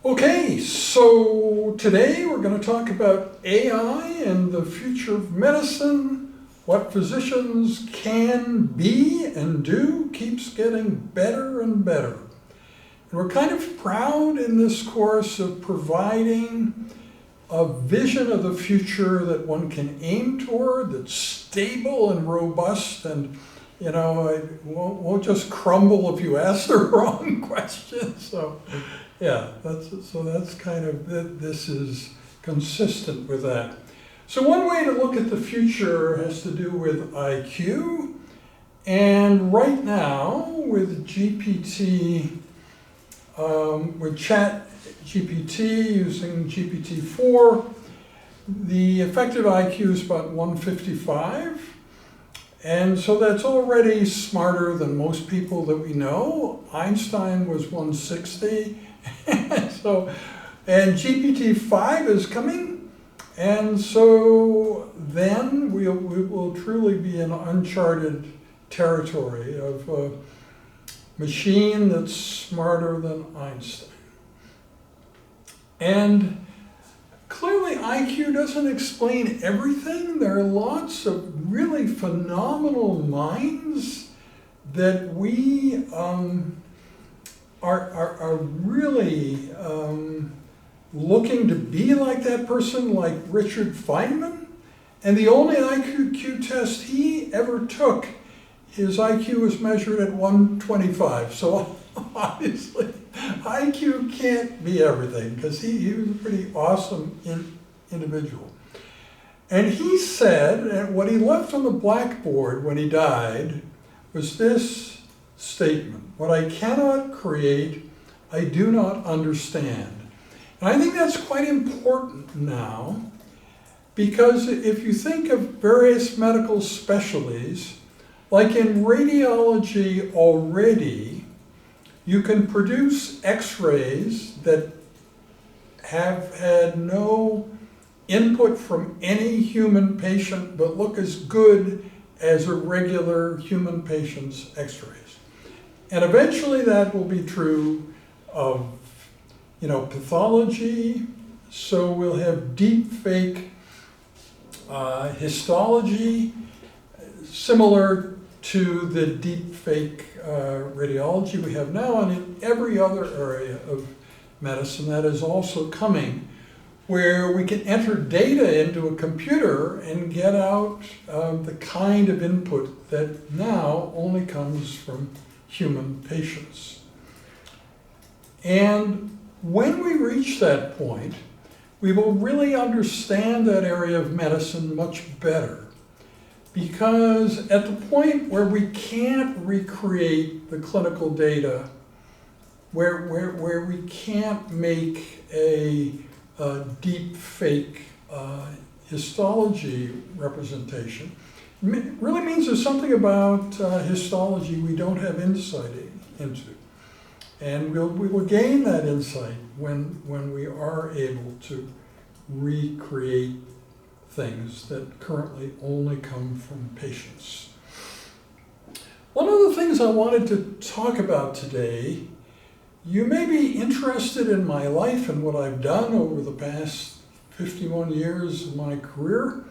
Okay, so today we're going to talk about AI and the future of medicine. What physicians can be and do keeps getting better and better. And we're kind of proud in this course of providing a vision of the future that one can aim toward, that's stable and robust, and it won't just crumble if you ask the wrong question. So, yeah, that's kind of, this is consistent with that. So one way to look at the future has to do with IQ, and right now with GPT, with Chat GPT using GPT-4, the effective IQ is about 155. And so that's already smarter than most people that we know. Einstein was 160. And GPT-5 is coming. And so then we will truly be in uncharted territory of a machine that's smarter than Einstein. And clearly IQ doesn't explain everything. There are lots of really phenomenal minds that we are really looking to be like that person, like Richard Feynman. And the only IQ test he ever took, his IQ was measured at 125. So obviously, IQ can't be everything, because he was a pretty awesome individual. And he said, and what he left on the blackboard when he died was this statement: "What I cannot create, I do not understand." And I think that's quite important now, because if you think of various medical specialties, like in radiology already, you can produce x-rays that have had no input from any human patient but look as good as a regular human patient's x-rays. And eventually that will be true of, pathology. So we'll have deep fake histology, similar to the deep fake radiology we have now, and in every other area of medicine that is also coming, where we can enter data into a computer and get out the kind of input that now only comes from human patients. And when we reach that point, we will really understand that area of medicine much better. Because at the point where we can't recreate the clinical data, where we can't make a deep fake histology representation, really means there's something about histology we don't have insight into. And we will gain that insight when we are able to recreate things that currently only come from patients. One of the things I wanted to talk about today, you may be interested in my life and what I've done over the past 51 years of my career,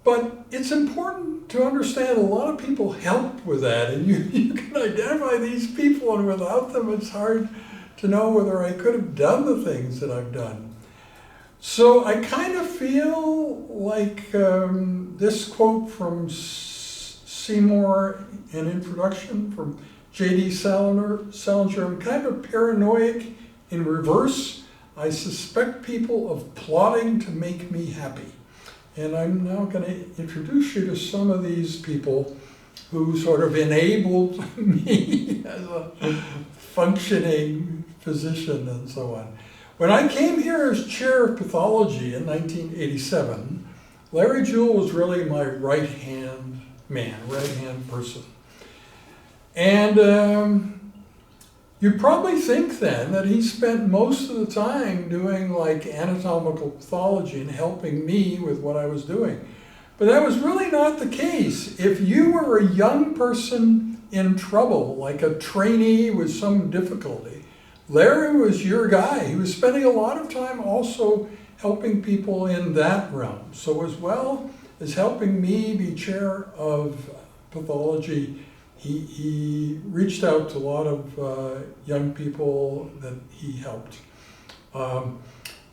but it's important to understand a lot of people helped with that, and you can identify these people, and without them it's hard to know whether I could have done the things that I've done. So I kind of feel like this quote from Seymour, an introduction from J.D. Salinger, I'm kind of paranoid in reverse. I suspect people of plotting to make me happy. And I'm now going to introduce you to some of these people who sort of enabled me as a functioning physician and so on. When I came here as chair of pathology in 1987, Larry Jewell was really my right-hand man, right-hand person. And you'd probably think then that he spent most of the time doing like anatomical pathology and helping me with what I was doing. But that was really not the case. If you were a young person in trouble, like a trainee with some difficulty, Larry was your guy. He was spending a lot of time also helping people in that realm. So as well as helping me be chair of pathology, he reached out to a lot of young people that he helped.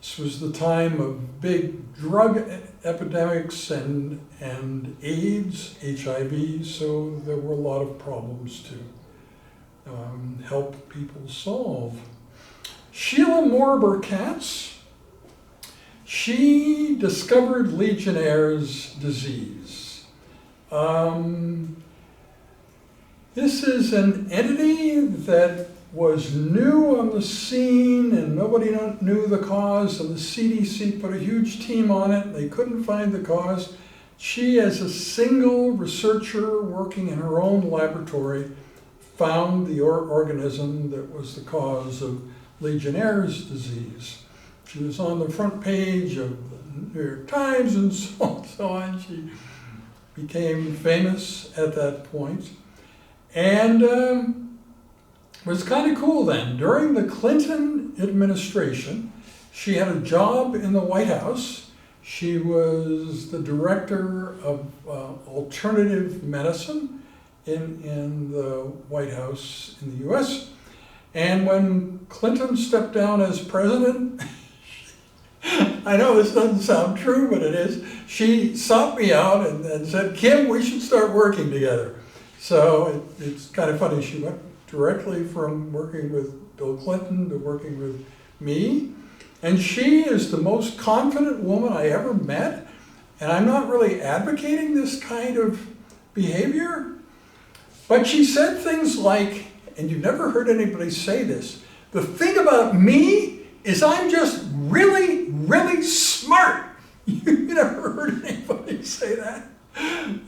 This was the time of big drug epidemics and AIDS, HIV, so there were a lot of problems to help people solve. Sheila Morber-Katz, she discovered Legionnaire's disease. This is an entity that was new on the scene and nobody knew the cause, and the CDC put a huge team on it. They couldn't find the cause. She, as a single researcher working in her own laboratory, found the organism that was the cause of Legionnaire's disease. She was on the front page of the New York Times and so on. She became famous at that point. And it was kind of cool then. During the Clinton administration, she had a job in the White House. She was the director of alternative medicine in the White House in the US. And when Clinton stepped down as president, I know this doesn't sound true, but it is, she sought me out and said, Kim, we should start working together. So it's kind of funny, she went directly from working with Bill Clinton to working with me. And she is the most confident woman I ever met. And I'm not really advocating this kind of behavior, but she said things like, and you've never heard anybody say this, the thing about me is I'm just really, really smart. You never heard anybody say that.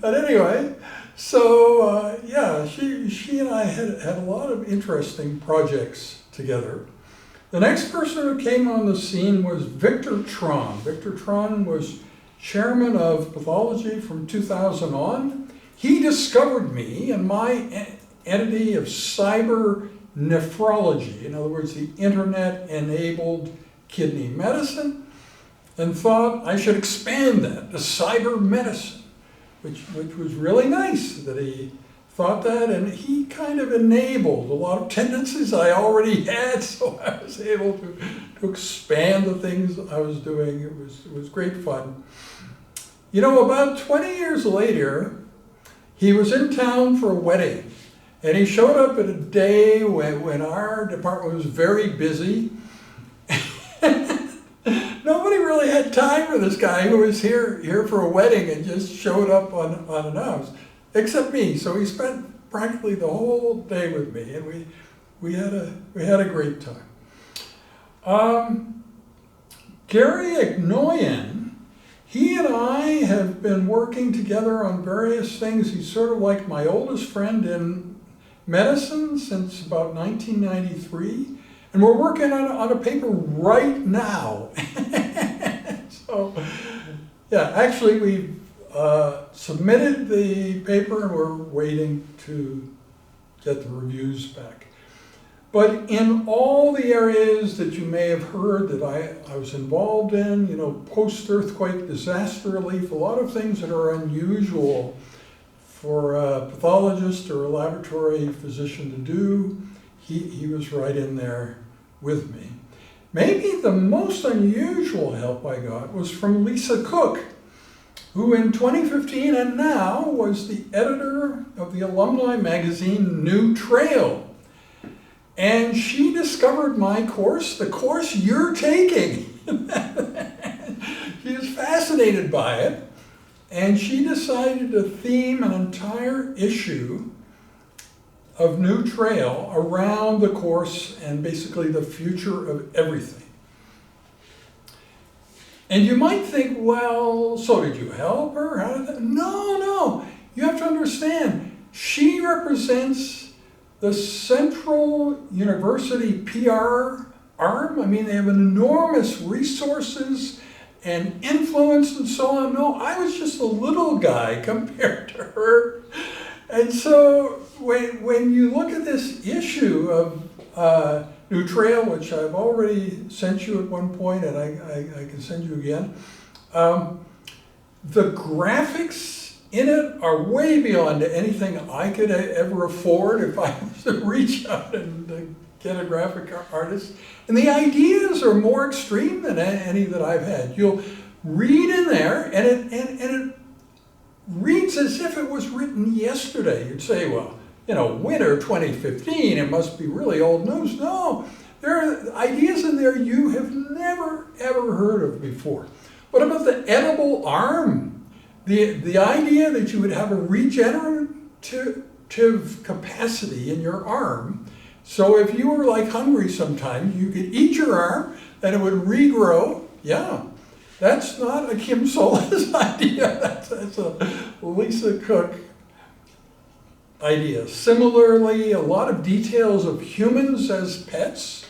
But anyway, so yeah, she and I had a lot of interesting projects together. The next person who came on the scene was Victor Tron. Victor Tron was chairman of pathology from 2000 on. He discovered me and my entity of cyber nephrology, in other words, the internet-enabled kidney medicine, and thought I should expand that to cyber medicine, which was really nice that he thought that, and he kind of enabled a lot of tendencies I already had, so I was able to expand the things I was doing. It was great fun. You know, about 20 years later, he was in town for a wedding, and he showed up at a day when our department was very busy. Nobody really had time for this guy who was here for a wedding and just showed up unannounced, except me. So he spent practically the whole day with me, and we had a great time. Gary Agnoyan, he and I have been working together on various things. He's sort of like my oldest friend in medicine since about 1993. And we're working on a paper right now. So, yeah, actually we've submitted the paper and we're waiting to get the reviews back. But in all the areas that you may have heard that I was involved in, you know, post-earthquake disaster relief, a lot of things that are unusual for a pathologist or a laboratory physician to do, he was right in there with me. Maybe the most unusual help I got was from Lisa Cook, who in 2015 and now was the editor of the alumni magazine New Trail. And she discovered my course, the course you're taking. She was fascinated by it, and she decided to theme an entire issue of New Trail around the course and basically the future of everything. And you might think, well, so did you help her? How did that? No. You have to understand, she represents the Central University PR arm. I mean, they have enormous resources and influence and so on. No, I was just a little guy compared to her. And so when you look at this issue of New Trail, which I've already sent you at one point, and I can send you again. The graphics in it are way beyond anything I could ever afford if I was to reach out and get a graphic artist. And the ideas are more extreme than any that I've had. You'll read in there, and it reads as if it was written yesterday. You'd say, well, winter 2015, it must be really old news. No, there are ideas in there you have never, ever heard of before. What about the edible arm? The idea that you would have a regenerative capacity in your arm. So if you were like hungry sometime, you could eat your arm and it would regrow. Yeah, that's not a Kim Solez idea. That's a Lisa Cook idea. Similarly, a lot of details of humans as pets.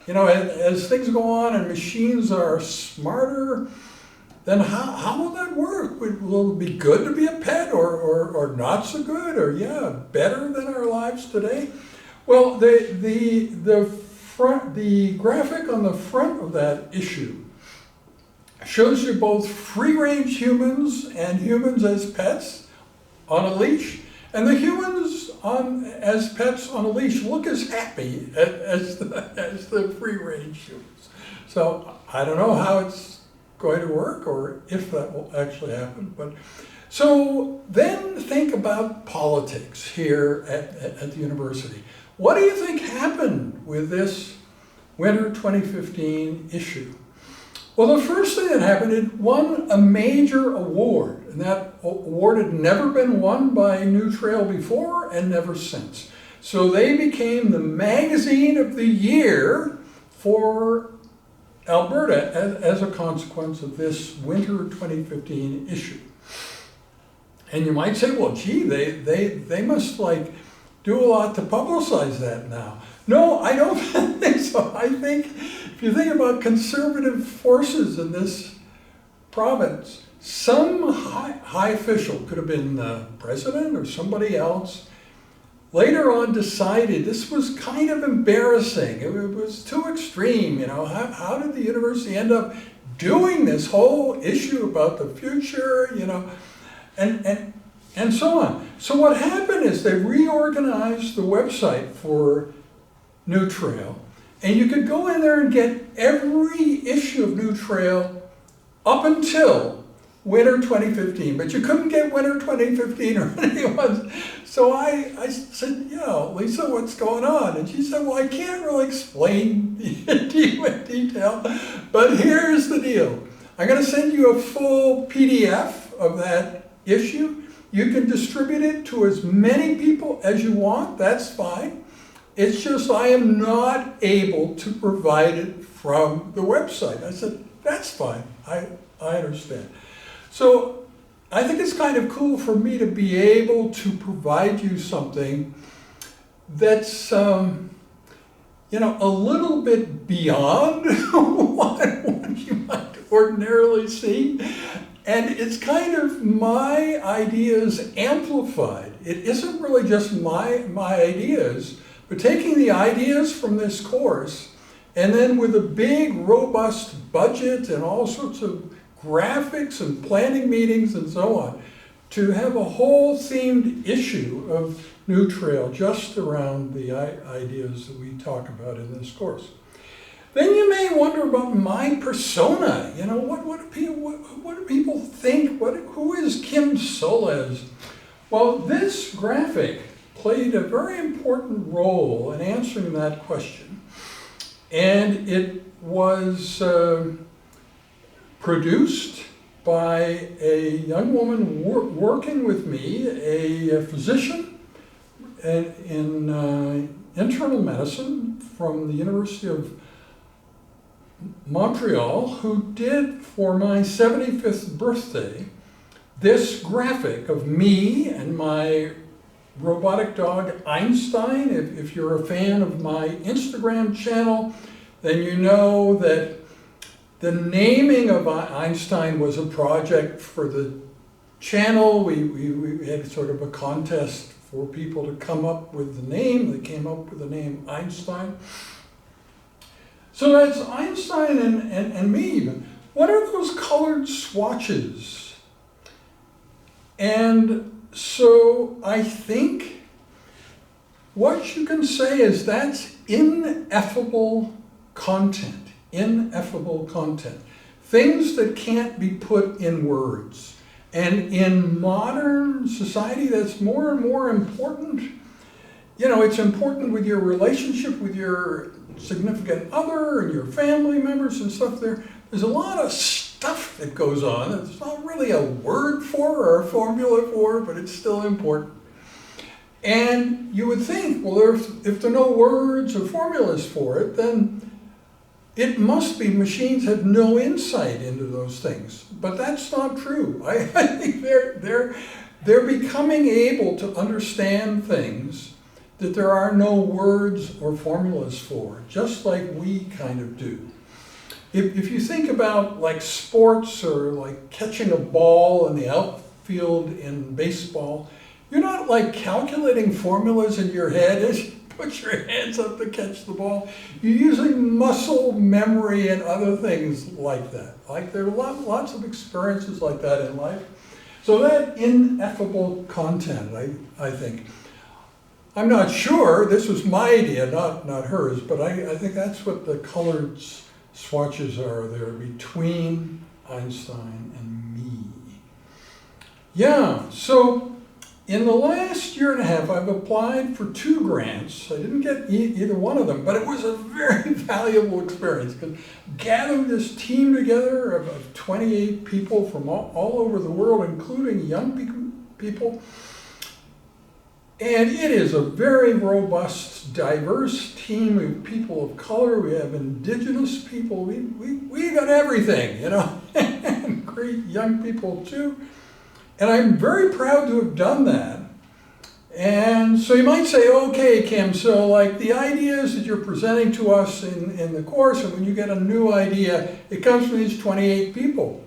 As things go on and machines are smarter, then how will that work? Will it be good to be a pet or not so good, or better than our lives today? Well, the graphic on the front of that issue shows you both free-range humans and humans as pets on a leash, and the humans as pets on a leash look as happy as the free-range humans. So I don't know how it's going to work or if that will actually happen. But so then think about politics here at the university. What do you think happened with this winter 2015 issue? Well, the first thing that happened, it won a major award, and that award had never been won by New Trail before and never since. So they became the magazine of the year for Alberta as a consequence of this winter 2015 issue. And you might say, well, gee, they must do a lot to publicize that now. No, I don't think so. I think if you think about conservative forces in this province, some high official, could have been the president or somebody else, later on decided this was kind of embarrassing. It was too extreme. How did the university end up doing this whole issue about the future, and so on. So what happened is they reorganized the website for New Trail, and you could go in there and get every issue of New Trail up until winter 2015, but you couldn't get winter 2015 or anyone. So I said, Lisa, what's going on? And she said, well, I can't really explain to you in detail, but here's the deal. I'm going to send you a full PDF of that issue. You can distribute it to as many people as you want. That's fine. It's just I am not able to provide it from the website. I said, that's fine. I understand. So I think it's kind of cool for me to be able to provide you something that's, a little bit beyond what you might ordinarily see. And it's kind of my ideas amplified. It isn't really just my ideas, but taking the ideas from this course and then with a big, robust budget and all sorts of graphics and planning meetings and so on, to have a whole themed issue of New Trail just around the ideas that we talk about in this course. Then you may wonder about my persona. What do people think? Who is Kim Solez? Well, this graphic played a very important role in answering that question. And it was produced by a young woman working with me, a physician in internal medicine from the University of Montreal, who did, for my 75th birthday, this graphic of me and my robotic dog Einstein. If you're a fan of my Instagram channel, then you know that the naming of Einstein was a project for the channel. We had sort of a contest for people to come up with the name. They came up with the name Einstein. So that's Einstein and me. But what are those colored swatches? And so I think what you can say is that's ineffable content. Ineffable content. Things that can't be put in words. And in modern society, that's more and more important. You know, it's important with your relationship with your significant other and your family members and stuff there. There's a lot of stuff that goes on. It's not really a word for or a formula for, but it's still important. And you would think, well, if there are no words or formulas for it, then it must be machines have no insight into those things. But that's not true. I think they're becoming able to understand things that there are no words or formulas for, just like we kind of do. If you think about like sports or like catching a ball in the outfield in baseball, you're not like calculating formulas in your head as you put your hands up to catch the ball. You're using muscle memory and other things like that. Like there are lots of experiences like that in life. So that ineffable content, I think. I'm not sure, this was my idea, not hers, but I think that's what the colored swatches are there between Einstein and me. Yeah, so in the last year and a half, I've applied for 2 grants. I didn't get either one of them, but it was a very valuable experience. Gathering this team together of 28 people from all over the world, including young people. And it is a very robust, diverse team of people of color. We have indigenous people. We got everything, you know, and great young people too. And I'm very proud to have done that. And so you might say, okay, Kim, so like the ideas that you're presenting to us in the course, and when you get a new idea, it comes from these 28 people.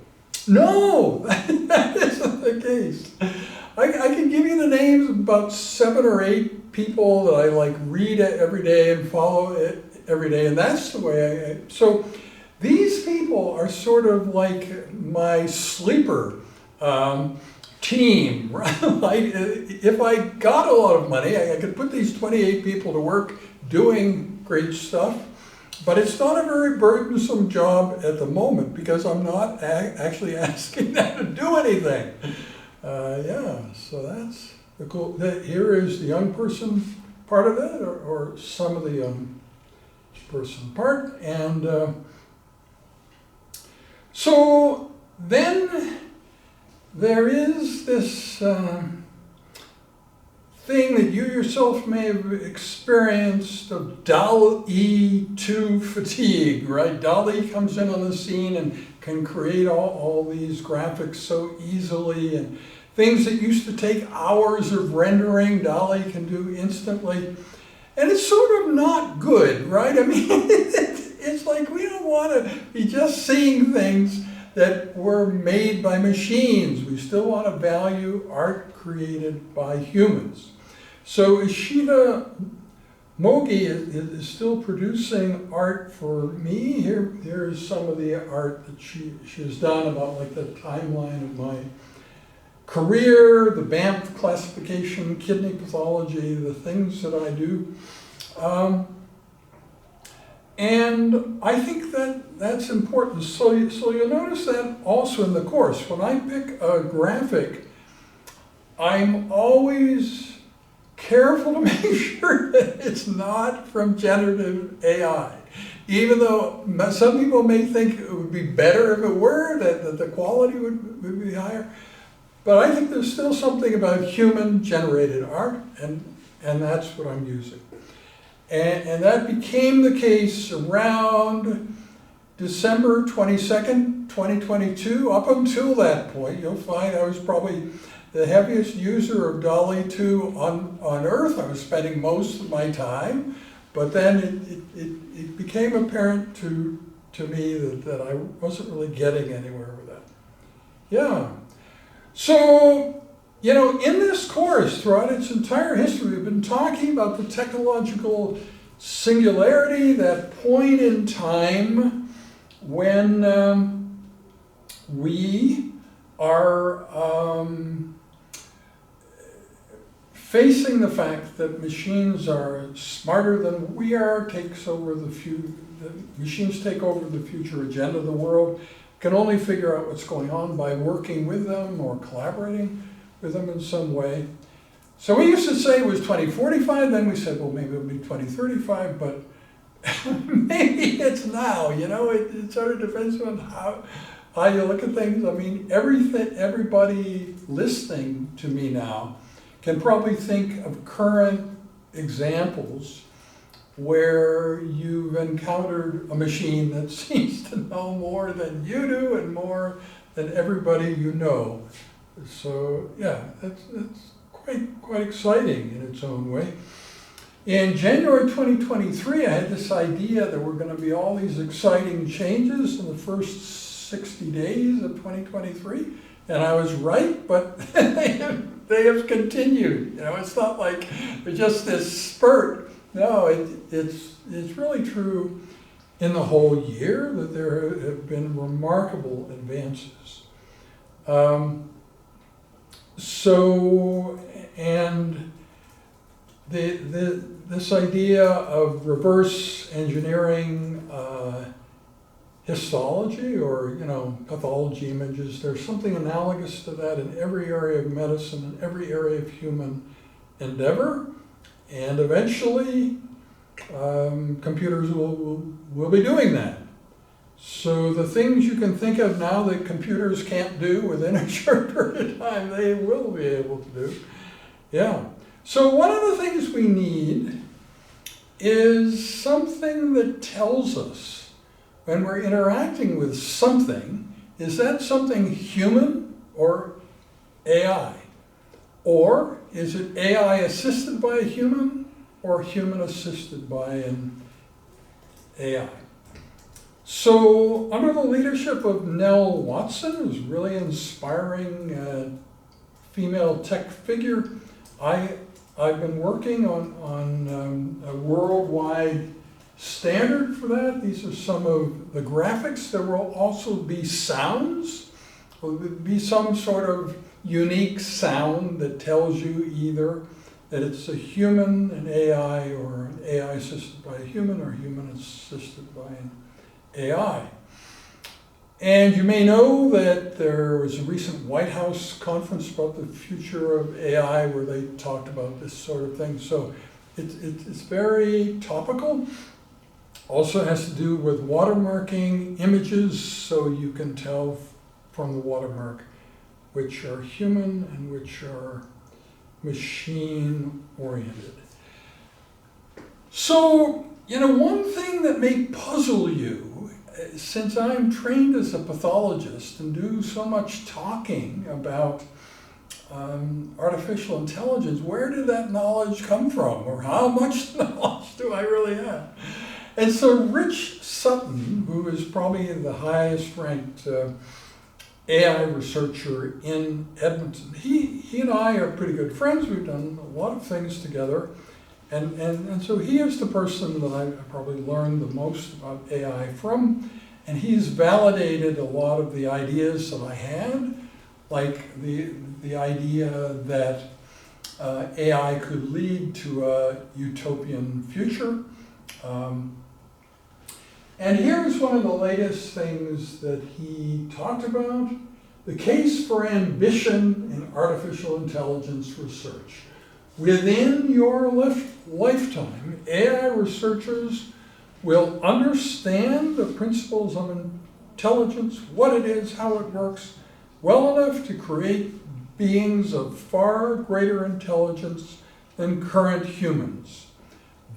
No, that isn't the case. I can give you the names of about 7 or 8 people that I like read every day and follow it every day, and that's the way so these people are sort of like my sleeper team, right? If I got a lot of money, I could put these 28 people to work doing great stuff, but it's not a very burdensome job at the moment because I'm not actually asking them to do anything. Yeah, so that's the cool. Here is the young person part of it, or some of the young person part. And so then there is this thing that you yourself may have experienced of DALL-E 2 fatigue, right? DALL-E comes in on the scene and can create all these graphics so easily, and things that used to take hours of rendering, DALL-E can do instantly. And it's sort of not good, right? I mean, it's like we don't want to be just seeing things that were made by machines. We still want to value art created by humans. So Ishita Mogi is still producing art for me. Here's some of the art that she has done about like the timeline of my career, the Banff classification, kidney pathology, the things that I do. And I think that's important. So you'll notice that also in the course. When I pick a graphic, I'm always careful to make sure that it's not from generative AI. Even though some people may think it would be better if it were, that the quality would be higher. But I think there's still something about human-generated art, and that's what I'm using. And that became the case around December 22nd, 2022. Up until that point, you'll find I was probably the heaviest user of DALL-E 2 on Earth. I was spending most of my time, but then it became apparent to me that I wasn't really getting anywhere with that. Yeah. So, you know, in this course, throughout its entire history, we've been talking about the technological singularity, that point in time when we are facing the fact that machines are smarter than we are, machines take over the future agenda of the world, can only figure out what's going on by working with them or collaborating with them in some way. So we used to say it was 2045, then we said, well, maybe it'll be 2035, but maybe it's now, it sort of depends on how you look at things. I mean, everybody listening to me now can probably think of current examples where you've encountered a machine that seems to know more than you do and more than everybody you know. So yeah, that's quite exciting in its own way. In January 2023, I had this idea that were going to be all these exciting changes in the first 60 days of 2023, and I was right, but they have continued. It's not like it's just this spurt. No, it's really true in the whole year that there have been remarkable advances. And this idea of reverse engineering histology or pathology images, there's something analogous to that in every area of medicine, in every area of human endeavor. And eventually, computers will be doing that. So the things you can think of now that computers can't do within a short period of time, they will be able to do. Yeah. So one of the things we need is something that tells us when we're interacting with something, is that something human or AI? Or is it AI assisted by a human or human assisted by an AI? So under the leadership of Nell Watson, who's really inspiring female tech figure, I've been working on a worldwide standard for that. These are some of the graphics. There will also be sounds. There will be some sort of unique sound that tells you either that it's a human, an AI, or an AI assisted by a human, or human assisted by an AI. And you may know that there was a recent White House conference about the future of AI where they talked about this sort of thing. So it's very topical. Also has to do with watermarking images, so you can tell from the watermark which are human and which are machine-oriented. So, one thing that may puzzle you, since I'm trained as a pathologist and do so much talking about artificial intelligence, where did that knowledge come from? Or how much knowledge do I really have? And so Rich Sutton, who is probably the highest ranked AI researcher in Edmonton. He and I are pretty good friends. We've done a lot of things together. And so he is the person that I probably learned the most about AI from. And he's validated a lot of the ideas that I had, like the idea that AI could lead to a utopian future. And here's one of the latest things that he talked about, the case for ambition in artificial intelligence research. Within your lifetime, AI researchers will understand the principles of intelligence, what it is, how it works, well enough to create beings of far greater intelligence than current humans.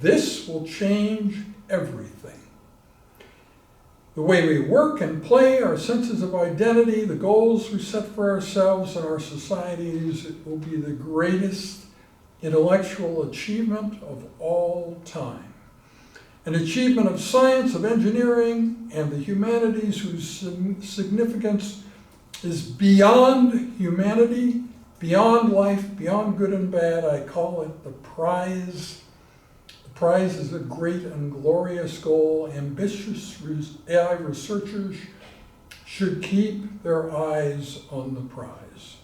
This will change everything. The way we work and play, our senses of identity, the goals we set for ourselves and our societies, it will be the greatest intellectual achievement of all time. An achievement of science, of engineering, and the humanities whose significance is beyond humanity, beyond life, beyond good and bad. I call it the prize prize is a great and glorious goal. Ambitious AI researchers should keep their eyes on the prize.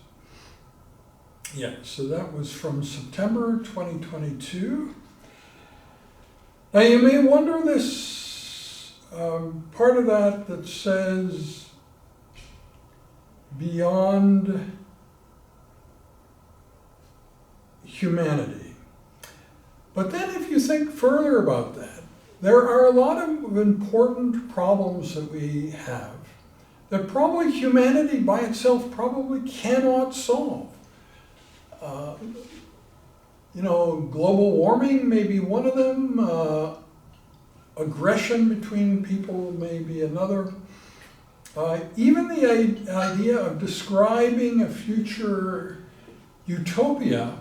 Yeah, so that was from September 2022. Now you may wonder this part of that says beyond humanity. But then if you think further about that, there are a lot of important problems that we have that probably humanity by itself probably cannot solve. Global warming may be one of them. Aggression between people may be another. Even the idea of describing a future utopia,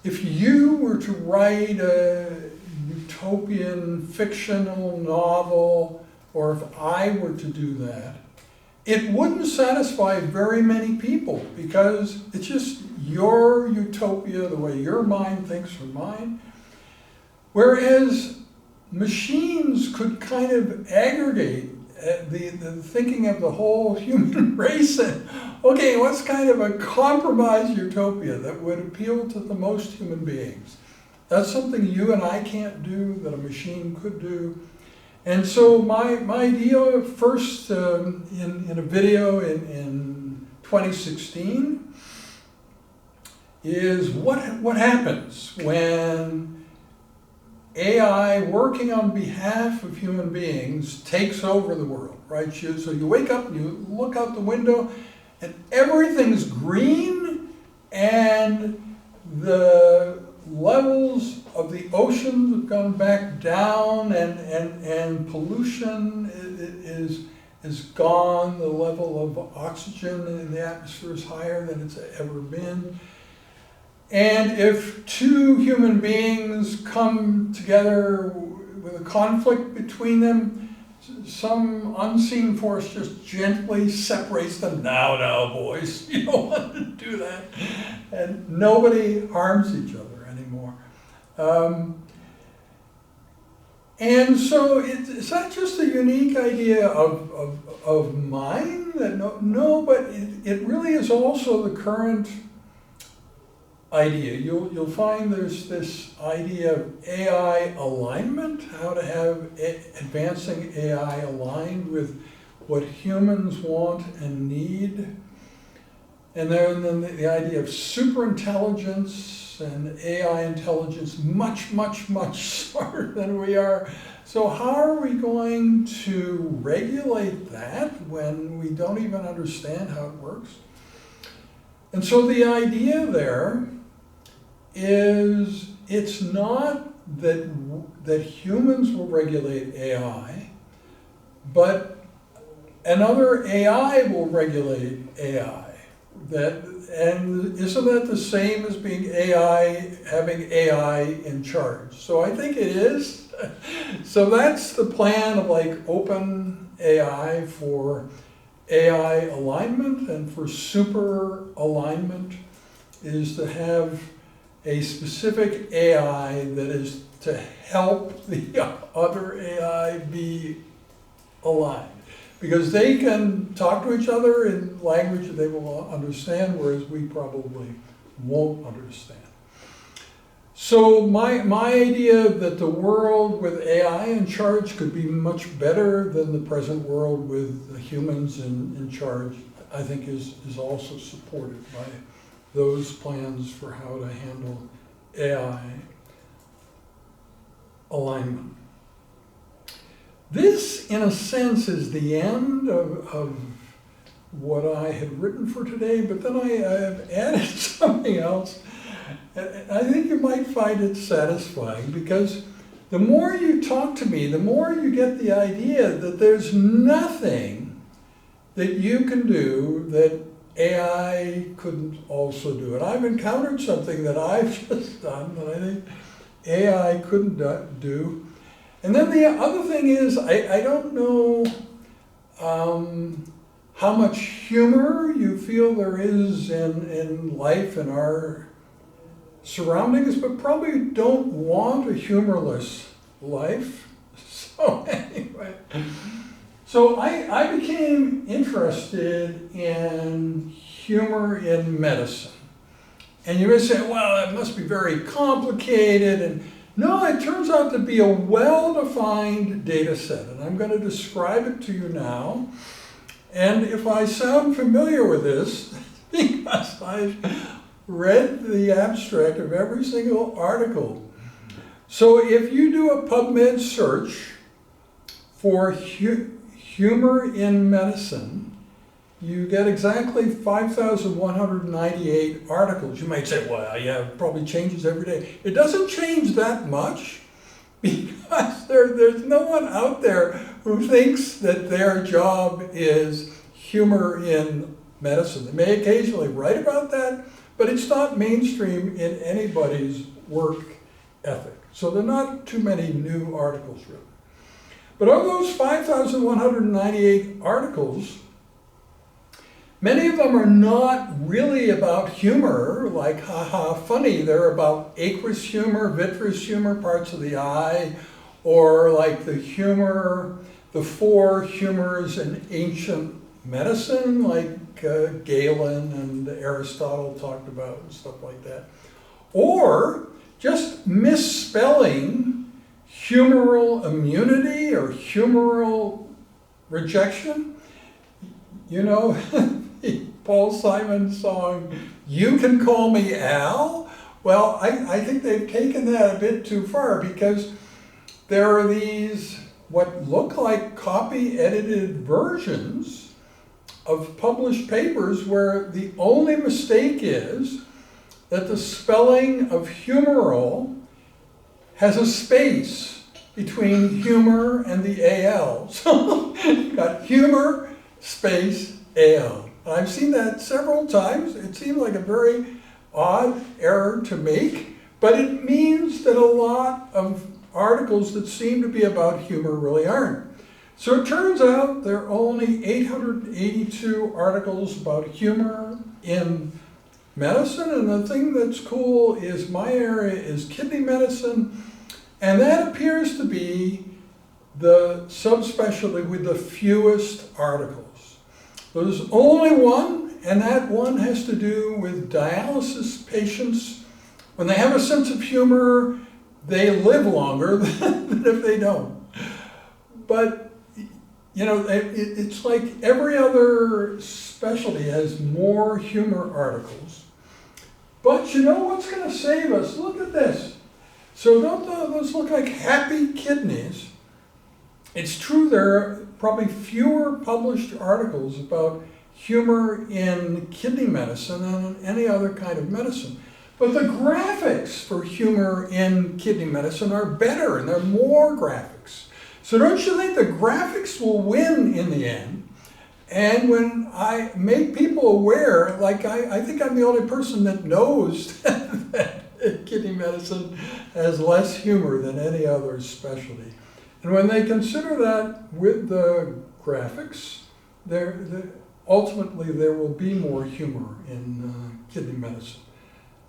if you were to write a utopian fictional novel, or if I were to do that, it wouldn't satisfy very many people because it's just your utopia, the way your mind thinks from mine. Whereas machines could kind of aggregate the thinking of the whole human race and, okay, what's kind of a compromise utopia that would appeal to the most human beings? That's something you and I can't do that a machine could do. And so my idea first in a video in 2016 is what happens when AI working on behalf of human beings takes over the world, right? So you wake up and you look out the window and everything's green and the levels of the oceans have gone back down and pollution is gone. The level of oxygen in the atmosphere is higher than it's ever been. And if two human beings come together with a conflict between them, some unseen force just gently separates them. No, boys, you don't want to do that. And nobody harms each other anymore. And so it's not just a unique idea of mine, that but it really is also the current idea. You'll find there's this idea of AI alignment, how to have advancing AI aligned with what humans want and need. And then the idea of superintelligence and AI intelligence, much, much, much smarter than we are. So how are we going to regulate that when we don't even understand how it works? And so the idea there is it's not that humans will regulate AI, but another AI will regulate AI. And isn't that the same as being having AI in charge? So I think it is. So that's the plan of like open AI for AI alignment, and for super alignment is to have a specific AI that is to help the other AI be aligned. Because they can talk to each other in language that they will understand, whereas we probably won't understand. So my idea that the world with AI in charge could be much better than the present world with the humans in charge, I think is also supported by those plans for how to handle AI alignment. This, in a sense, is the end of what I had written for today, but then I have added something else. I think you might find it satisfying, because the more you talk to me, the more you get the idea that there's nothing that you can do that AI couldn't also do. And I've encountered something that I've just done that I think AI couldn't do. And then the other thing is, I don't know how much humor you feel there is in life in our surroundings, but probably don't want a humorless life. So anyway, so I became interested in humor in medicine. And you may say, well, that must be very complicated. And no, it turns out to be a well-defined data set. And I'm going to describe it to you now. And if I sound familiar with this, because I've read the abstract of every single article. So if you do a PubMed search for humor in medicine, you get exactly 5,198 articles. You might say, well, yeah, it probably changes every day. It doesn't change that much because there's no one out there who thinks that their job is humor in medicine. They may occasionally write about that, but it's not mainstream in anybody's work ethic. So there are not too many new articles written. But of those 5,198 articles, many of them are not really about humor, like haha funny. They're about aqueous humor, vitreous humor, parts of the eye, or like the humor, the four humors in ancient medicine, like Galen and Aristotle talked about and stuff like that. Or just misspelling humoral immunity or humoral rejection. You know, Paul Simon's song, "You Can Call Me Al"? Well, I think they've taken that a bit too far because there are these what look like copy-edited versions of published papers where the only mistake is that the spelling of humoral has a space between humor and the AL. So you've got humor, space, AL. I've seen that several times. It seemed like a very odd error to make, but it means that a lot of articles that seem to be about humor really aren't. So it turns out there are only 882 articles about humor in medicine, and the thing that's cool is my area is kidney medicine, and that appears to be the subspecialty with the fewest articles. There's only one, and that one has to do with dialysis patients. When they have a sense of humor, they live longer than if they don't. But you know, it's like every other specialty has more humor articles. But you know what's going to save us? Look at this. So don't those look like happy kidneys? It's true there are probably fewer published articles about humor in kidney medicine than in any other kind of medicine. But the graphics for humor in kidney medicine are better, and there are more graphics. So don't you think the graphics will win in the end? And when I make people aware, like I think I'm the only person that knows that kidney medicine has less humor than any other specialty. And when they consider that with the graphics, ultimately there will be more humor in kidney medicine.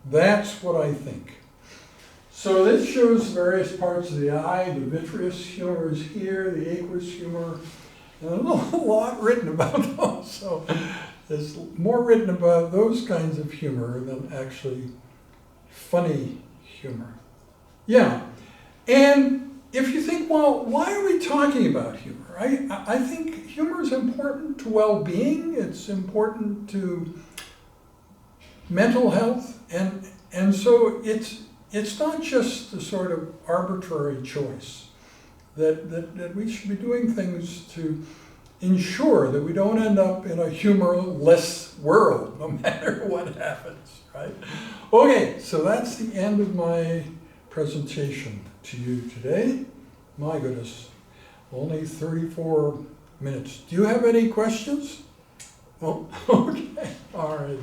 That's what I think. So this shows various parts of the eye. The vitreous humor is here, the aqueous humor, and a lot written about those. So there's more written about those kinds of humor than actually funny humor. Yeah, and if you think, well, why are we talking about humor? I think humor is important to well-being. It's important to mental health, and so it's not just a sort of arbitrary choice that we should be doing things to ensure that we don't end up in a humorless world, no matter what happens, right? Okay, so that's the end of my presentation to you today. My goodness, only 34 minutes. Do you have any questions? Oh, okay, all right.